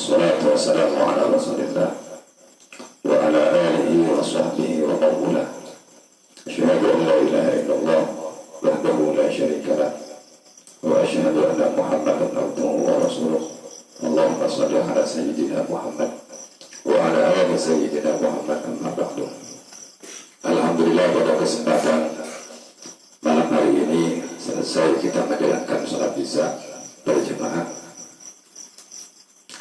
والصلاة والسلام على رسول الله وعلى آله وصحبه ومن والاه. أشهد أن لا إله إلا الله وحده لا شريك له وأشهد أن محمدا عبده ورسوله. اللهم صل على سيدنا محمد وعلى آل سيدنا Muhammad. Amma ba'du. Alhamdulillah, pada kesempatan malam hari ini selesai kita menjalankan sholat isya berjemaah.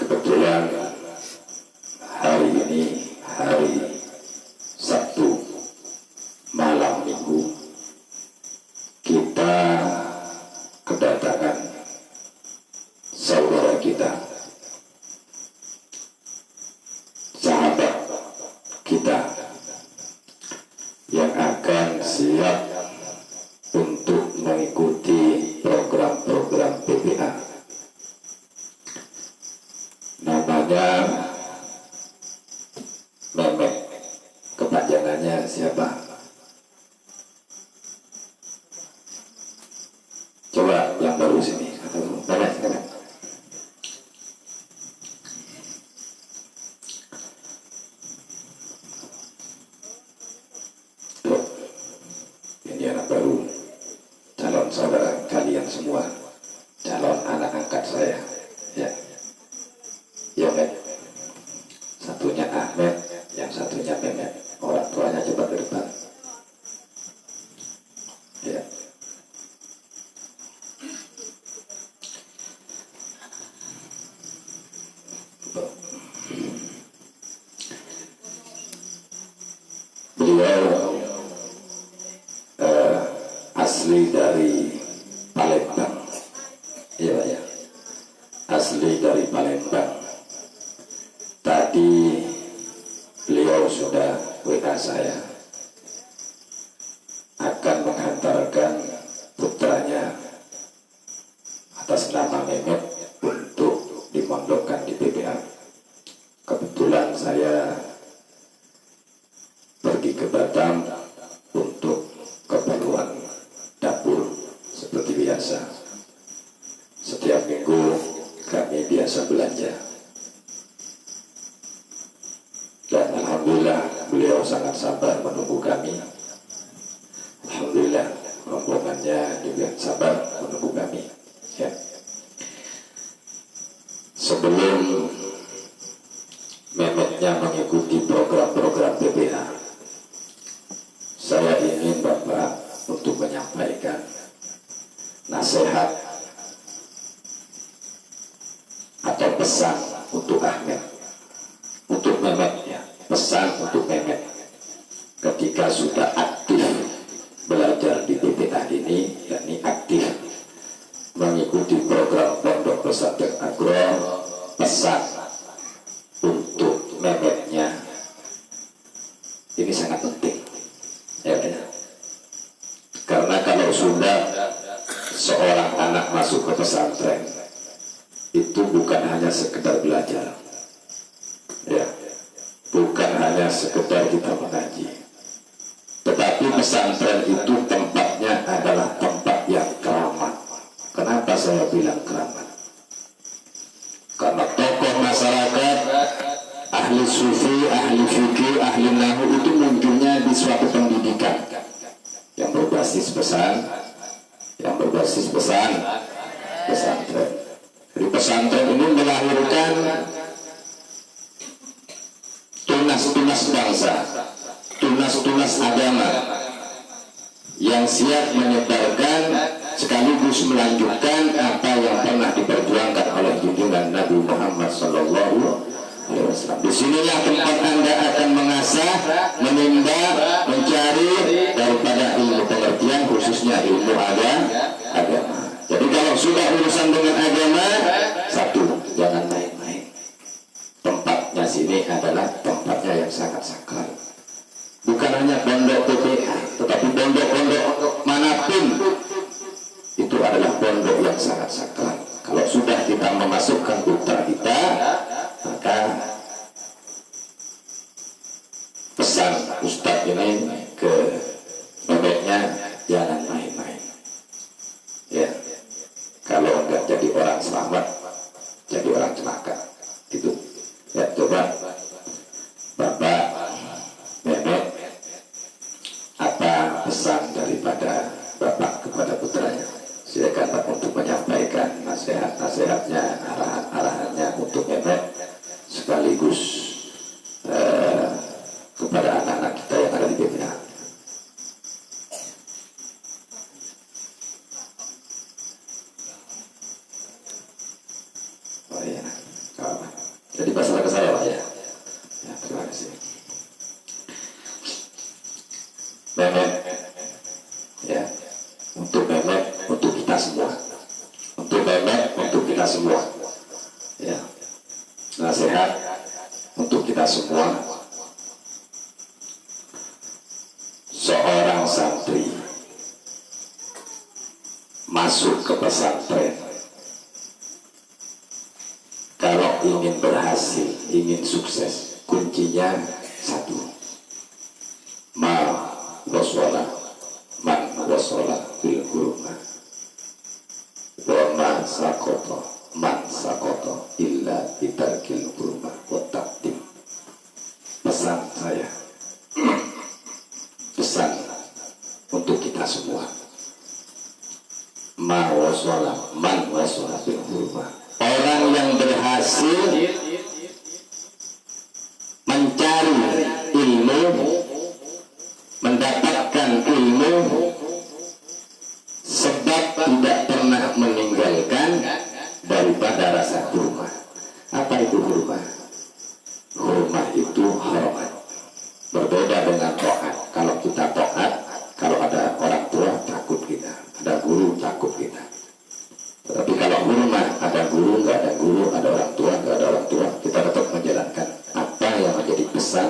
Kebetulan hari ini hari Sabtu malam minggu, kita kedatangan saudara kita, sahabat kita yang akan siap untuk mengikuti program-program PPA. Namanya Memek, kepanjangannya siapa? Coba yang baru sini, Memek, Memek. Ini anak baru, calon saudara kalian semua, calon anak angkat saya, ya. Ya, Met. Satunya Ahmed, yang satunya Memet. Orang tuanya coba ke depan. Ya. Beliau asli dari Palembang. Iya, Pak, ya. Asli dari Palembang. Tadi beliau sudah WA saya akan menghantarkan putranya atas nama Memet untuk dimondokkan di PPA. Kebetulan saya pergi ke Batam untuk keperluan dapur seperti biasa. Setiap minggu kami biasa belanja. Dan alhamdulillah beliau sangat sabar menunggu kami. Alhamdulillah rombongannya juga sabar menunggu kami. Ya. Sebelum Memetnya mengikuti program-program PPA, saya ingin Bapak untuk menyampaikan nasihat atau pesan untuk Ahmed, untuk Memet, ya. Pesan untuk Memet ketika sudah aktif belajar di PPA ini, yakni aktif mengikuti program Pondok Pesantren Agro. Pesan untuk Memetnya ini sangat penting, ya, ya. Karena kalau sudah seorang anak masuk ke pesantren, itu bukan hanya sekedar belajar, ya, bukan hanya sekedar kita mengaji, tetapi pesantren itu tempatnya adalah tempat yang keramat. Kenapa saya bilang keramat? Karena tokoh masyarakat, ahli sufi, ahli fikih, ahli nahu itu munculnya di suatu pendidikan yang berbasis pesan, pesantren. Jadi pesantren ini melahirkan tunas-tunas bangsa, tunas-tunas agama yang siap menyebarkan sekaligus melanjutkan apa yang pernah diperjuangkan oleh junjungan Nabi Muhammad SAW. Disinilah tempat Anda akan mengasah, menimba, mencari daripada ilmu pengertian, khususnya ilmu agama. Jadi kalau sudah urusan dengan agama, satu, jangan main-main. Tempatnya sini adalah tempatnya yang sangat sakral. Bukan hanya pondok PPA, tetapi pondok-pondok manapun itu adalah pondok yang sangat sakral. Kalau sudah kita memasukkan putra kita, maka pesan Ustadz ini ke Memetnya, jangan main-main. Ya, kalau enggak jadi orang selamat, jadi orang celaka. Gitu. Ya, coba Bapak Mehmet, apa pesan daripada Bapak kepada putranya? Silakan Pak untuk menyampaikan nasihat-nasihatnya, arahan-arahannya untuk Mehmet, sekaligus kepada anak-anak kita yang ada di BPA. Oh iya, jadi masalah ke saya Pak ya. Ya, terima kasih. Mehmet, ya, untuk Mehmet, untuk kita semua, untuk Mehmet, untuk kita semua, ya, nasihat untuk kita semua. Seorang santri masuk ke pesantren, kalau ingin berhasil, ingin sukses, kuncinya satu: ma waswala man waswala bil hurma wa ma sakoto man sakoto illa bitarkil hurma wa taqdim. Pesan saya, pesan untuk kita semua, ma waswala man waswala bil hurma. Orang yang berhasil mencari ilmu, mendapatkan ilmu, sebab tidak pernah meninggalkan daripada rasa hurmah. Apa itu hurmah? Hurmah itu hormat. Berbeda dengan taat. Kalau kita taat, kalau ada orang tua takut kita, ada guru takut kita. Tetapi kalau hurmah, ada guru, nggak ada guru, ada orang tua, nggak ada orang tua, kita tetap menjalankan apa yang menjadi pesan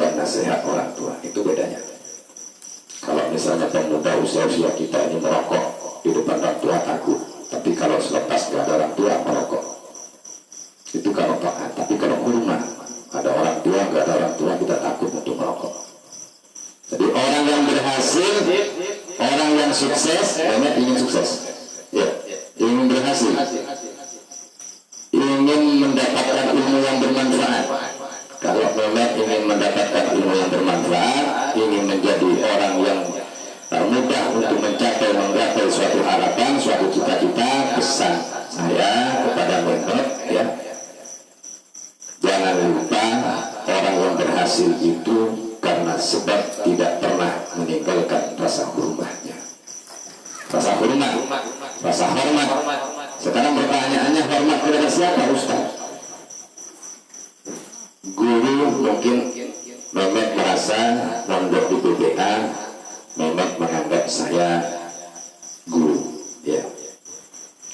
dan nasihat orang tua. Itu bedanya. Kalau misalnya pemuda usia-usia kita ini merokok di depan orang tua takut, tapi kalau selepas nggak ada orang tua merokok, itu kalau taat. Tapi kalau hurmah, ada orang tua, nggak ada orang tua, kita takut untuk merokok. Jadi orang yang berhasil, orang yang sukses, banyak ingin sukses, ya, ingin berhasil, ingin mendapatkan ilmu yang bermanfaat. Kalau Mehmet ingin mendapatkan ilmu yang bermanfaat, ingin menjadi orang yang mudah untuk menggapai suatu harapan, suatu cita-cita, pesan saya kepada Mehmet, ya, jangan lupa orang yang berhasil itu karena sebab tidak pernah meninggalkan rasa hormatnya. Rasa hormat, rasa hormat. Sekarang pertanyaannya, hormat kepada siapa, Ustaz? Guru, mungkin Mehmet merasa mondok di BPA, Mehmet menganggap saya guru, ya.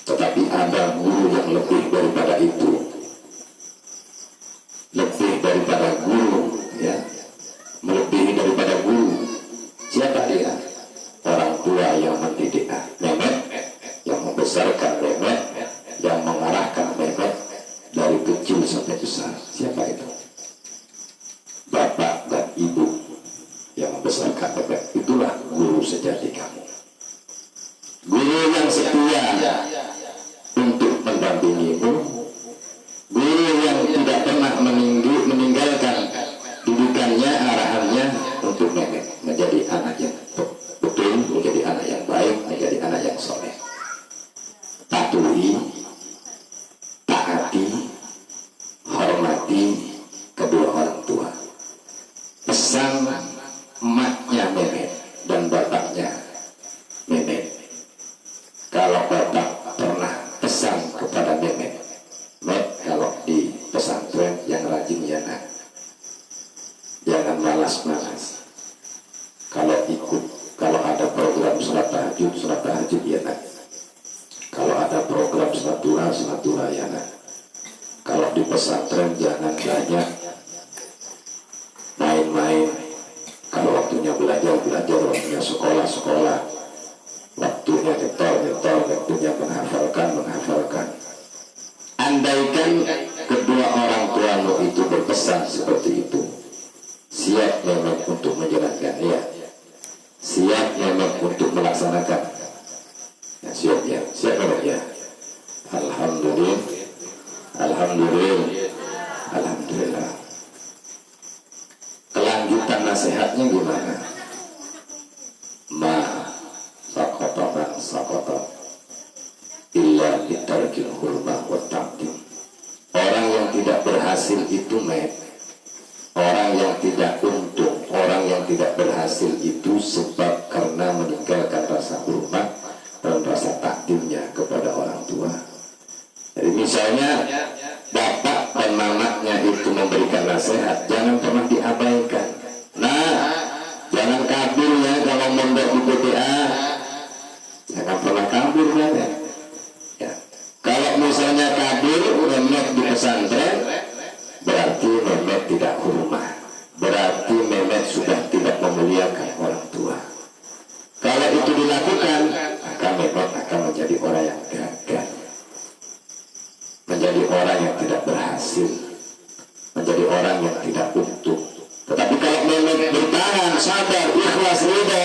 Tetapi ada guru yang lebih daripada itu, lebih daripada guru, ya, melebihi daripada guru. Siapa dia? Orang tua yang mendidik Mehmet, yang membesarkan Mehmet, yang mengarahkan Mehmet dari kecil sampai besar. Siapa itu? Bapak dan ibu yang membesarkan Mehmet. Itulah guru sejati kamu. Guru yang setia untuk mendampingimu, guru yang tidak pernah meninggalkan didikannya, arahannya untuk Mehmet menjadi anak yang betul, menjadi anak yang baik, menjadi anak yang soleh. Patuhi, taati, hormati kedua orang tua. Pesan emaknya Mehmet dan bapaknya Mehmet. Kalau bapak pernah pesan kepada Mehmet, kalau di pesantren yang rajin ya nak, jangan malas-malas. Kalau ikut, kalau ada program sholat tahajud ya nak. Kalau ada program sholat duha ya nak. Kalau di pesantren jangan banyak main-main. Kalau waktunya belajar, waktunya sekolah, waktunya nyetor, waktunya menghafalkan. Andaikan kedua orang tuamu itu berpesan seperti itu, siap memang untuk menjalankan, ya, siap memang untuk melaksanakan, ya, siap memang, ya. Alhamdulillah, Alhamdulillah. Alhamdulillah. Kelanjutan nasihatnya gimana? Ma sakota man sakota illa bitarkil hurmah wa ta'dim. Orang yang tidak berhasil itu orang yang tidak untung, orang yang tidak berhasil itu sebab karena meninggalkan rasa hormat dan rasa takdimnya kepada orang tua. Jadi misalnya bapak dan mamanya itu memberikan nasihat, jangan pernah diabaikan. Nah, jangan kabur ya kalau mondok di PTA, jangan pernah kabur ya. Kalau misalnya kabur memet di pesantren, berarti memet tidak hormat, berarti memet sudah tidak memuliakan orang tua. Kalau itu dilakukan, maka memet akan menjadi orang yang gagal, menjadi orang yang tidak berhasil, menjadi orang yang tidak untung. Tetapi kalau memet bertahan, sabar, ikhlas, ridho,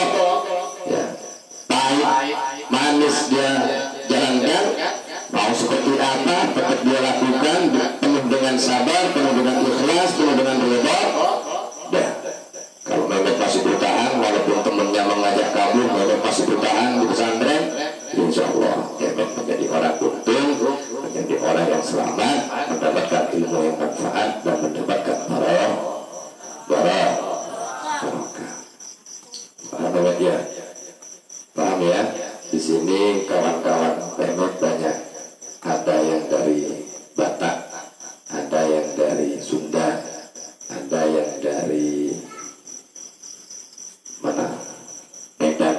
ya, pahit, manis dia jalankan, mau seperti apa tetap dia lakukan, penuh dengan sabar, penuh dengan ikhlas, penuh dengan ridho. Dah, kalau memet masih bertahan, walaupun temannya mengajak kabur, memet masih bertahan di pesantren, insya Allah memet menjadi orang untung, menjadi orang yang selamat, mendapatkan ilmu yang manfaat dan mendapatkan barokah. Paham ya? Paham ya? Di sini kawan-kawan memet banyak. Ada yang dari Batak, ada yang dari Sunda, ada yang dari mana? Medan,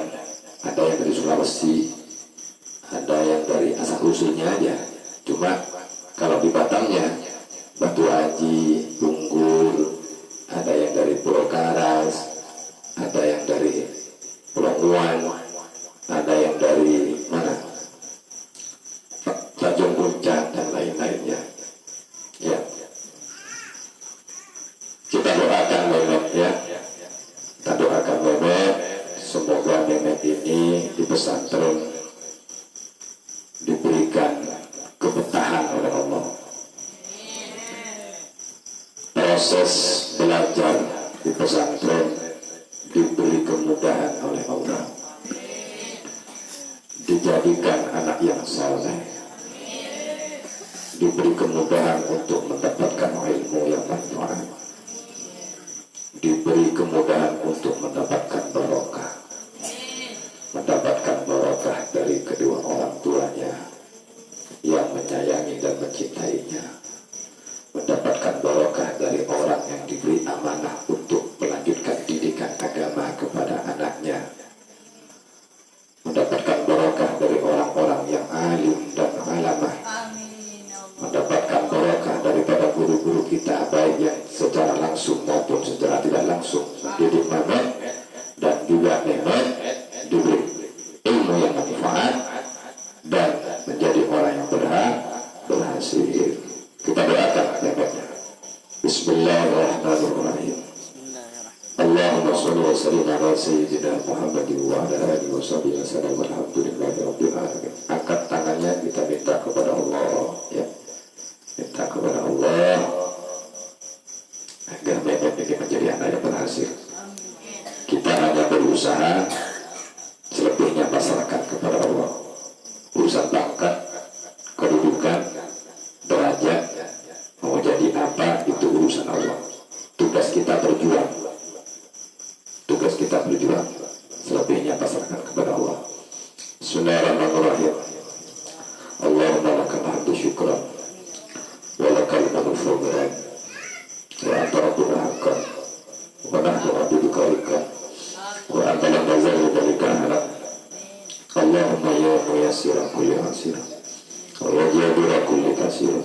ada yang dari Sulawesi, ada yang dari asal usulnya aja. Cuma kalau di Batamnya Batu Haji, Bunggur, ada yang dari Pulau Karas, ada yang dari Pulau Nguan, ada yang dari mana? Tanjung Puncak dan lain-lainnya. Ya, kita doakan memet ya. Kita doakan memet, semoga memet ini di pesantren diberikan kebetahan oleh Allah. Proses belajar di pesantren diberi kemudahan oleh Allah. Dijadikan anak yang saleh, diberi kemudahan untuk mendapatkan ilmu yang manfaat, diberi kemudahan untuk mendapatkan barokah, mendapatkan barokah dari kedua orang tuanya yang menyayangi dan mencintainya, mendapatkan barokah dari orang yang diberi amanah untuk melanjutkan didikan agama kepada anaknya, mendapatkan barokah dari orang-orang yang alim dan alamah, mendapatkan barokah daripada guru-guru kita, baik yang secara langsung maupun secara tidak langsung mendidik memet, dan juga memet diberi ilmu yang manfaat dan menjadi orang yang berhasil. Kita doakan memetnya. Bismillahirrahmanirrahim. Allahumma sholli wa sallim ala sayyidina Muhammadin wa ala alihi wa sahbihi wasallam. Alhamdulillahi rabbil alamin. Angkat tangannya, kita minta kepada Allah ya. Minta kepada Allah agar memet ini menjadi anak yang berhasil. Kita hanya berusaha, selebihnya pasrahkan kepada Allah. Urusan pangkat, kedudukan, derajat, mau jadi apa, itu urusan Allah. Tugas kita berjuang. Tugas kita berjuang. Selebihnya pasrahkan kepada Allah. Bismillahirrahmanirrahim. Allahumma lakal hamdu syukran wa lakal hamdu fadlan wa anta rabbuna haqqan wa nahnu abduka haqqan wa anta lam tazal dzalika halak. Allahumma ya muyassira kulli asir wa ya jabira kulli kasir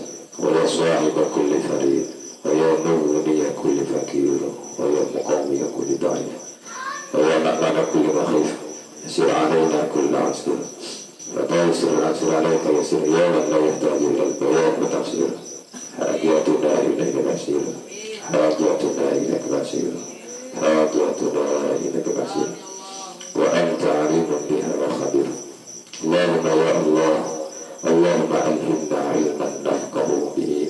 wa ya sahiba kulli farid wa ya mughniya kulli fakir wa ya muqawwiya kulli da'if wa ya ma'mana kulli makhif yasir alaina kulli asir wa taysir al-asir alaika yasir ya man la yahtaju ila al-bayan wa tafsir hajatuna ilaika basir hajatuna ilaika basir hajatuna ilaika basir wa anta alimun biha wa khabir. Allahumma ya Allah, Allahumma alhimna ilman nafqahu bihi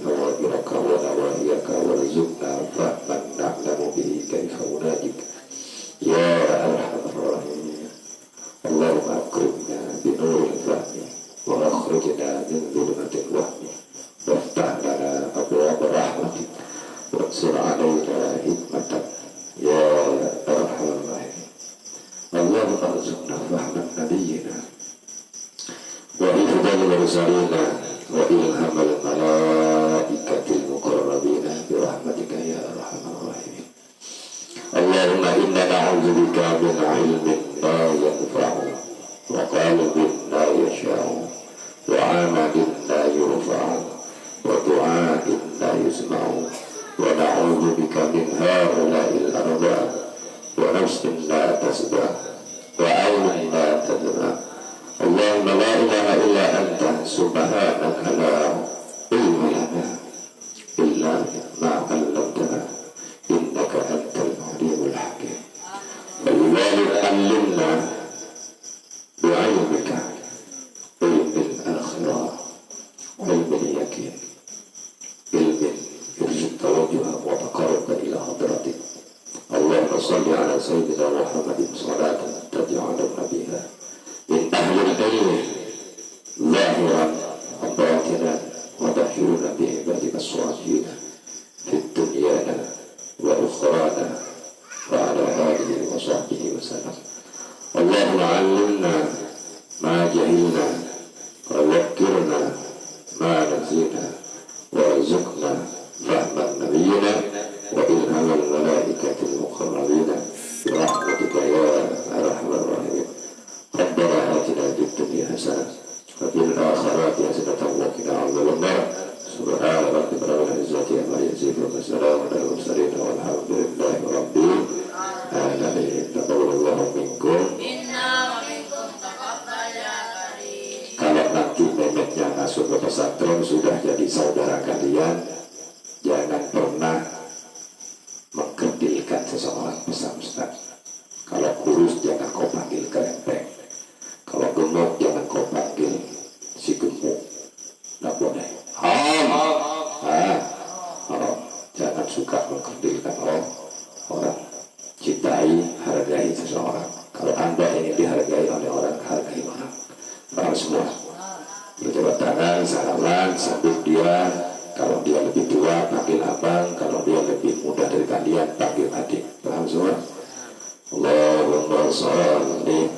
ظلمة الوهم وافتح لنا أبواب رحمتك واكسر علينا حكمتك يا أرحم الراحمين. اللهم ارزقنا فهم نبينا وحفظ المرسلين وإلهام الملائكة المقربين برحمتك يا أرحم الراحمين. اللهم إنا نعوذ بك من علم لا ينفع وقلب لا يشاء وعمل لا يرفع ودعاء لا يسمع ونعوذ بك من هؤلاء الأرباب ونفس لا تسبع وعين لا تدمع. اللهم لا إله إلا أنت سبحانك لا علم لنا إلا ما علمتنا إنك أنت العليم الحكيم. فلذلك علمنا بعلمك علم الآخرة علم اليقين علم يرشد توجه وتقرب إلى حضرتك. اللهم صل على سيدنا محمد صلاة تجعلنا بها من أهل العلم ظاهرا وباطنا وبشرنا بعبادك الصالحين في الدنيا وأخرانا وعلى آله وصحبه وسلم. اللهم علمنا ما جهلنا وذكرنا ما نسينا وارزقنا فهم نبينا وإلهام الملائكة المقربين برحمتك يا أرحم الراحمين. ربنا آتنا في الدنيا حسنة وفي الآخرة حسنة وقنا عذاب النار. سبحان ربك رب العزة عما يصفون وسلام على المرسلين والحمد لله رب العالمين. تقبل الله منكم. Kalau nanti neneknya masuk ke pesantren sudah jadi saudara kalian, jangan pernah mengkerdilkan seseorang pesan Ustaz. Kalau kurus jangan kau panggil kerempeng, kalau gemuk jangan kau panggil si gemuk, nggak boleh. Jangan suka mengkerdilkan orang. Cintai, hargai seseorang. Kalau Anda ingin dihargai oleh orang, hargai orang. Paham semua? Berjabat tangan, salaman, sambut dia. Kalau dia lebih tua, panggil abang. Kalau dia lebih muda dari kalian, panggil adik. Paham semua? Allahumma salli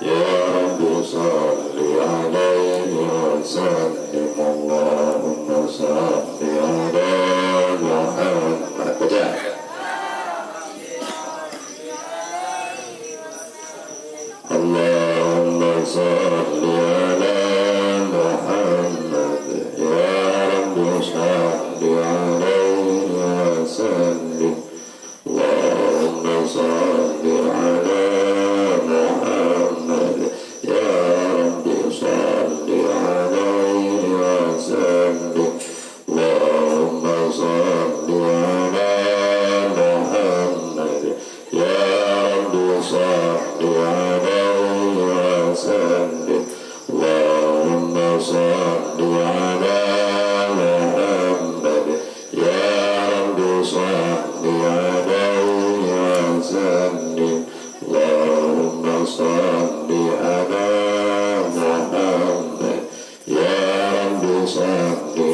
ya Rabbi salli alaihi wa sallim. Allahumma salli ala Muhammad. Baca. Allahumma salli ala Muhammad ya Rabbi salli alaihi wa sallim. Allahumma salli ala Muhammad ya Rabbi salli alaihi wa sallim. Allahumma salli ala Muhammad ya Rabbi salli alaihi wa sallim. Allahumma salli ala Muhammad ya Rabbi salli alaihi wa sallim. Allahumma salli ala Muhammad ya Rabbi salli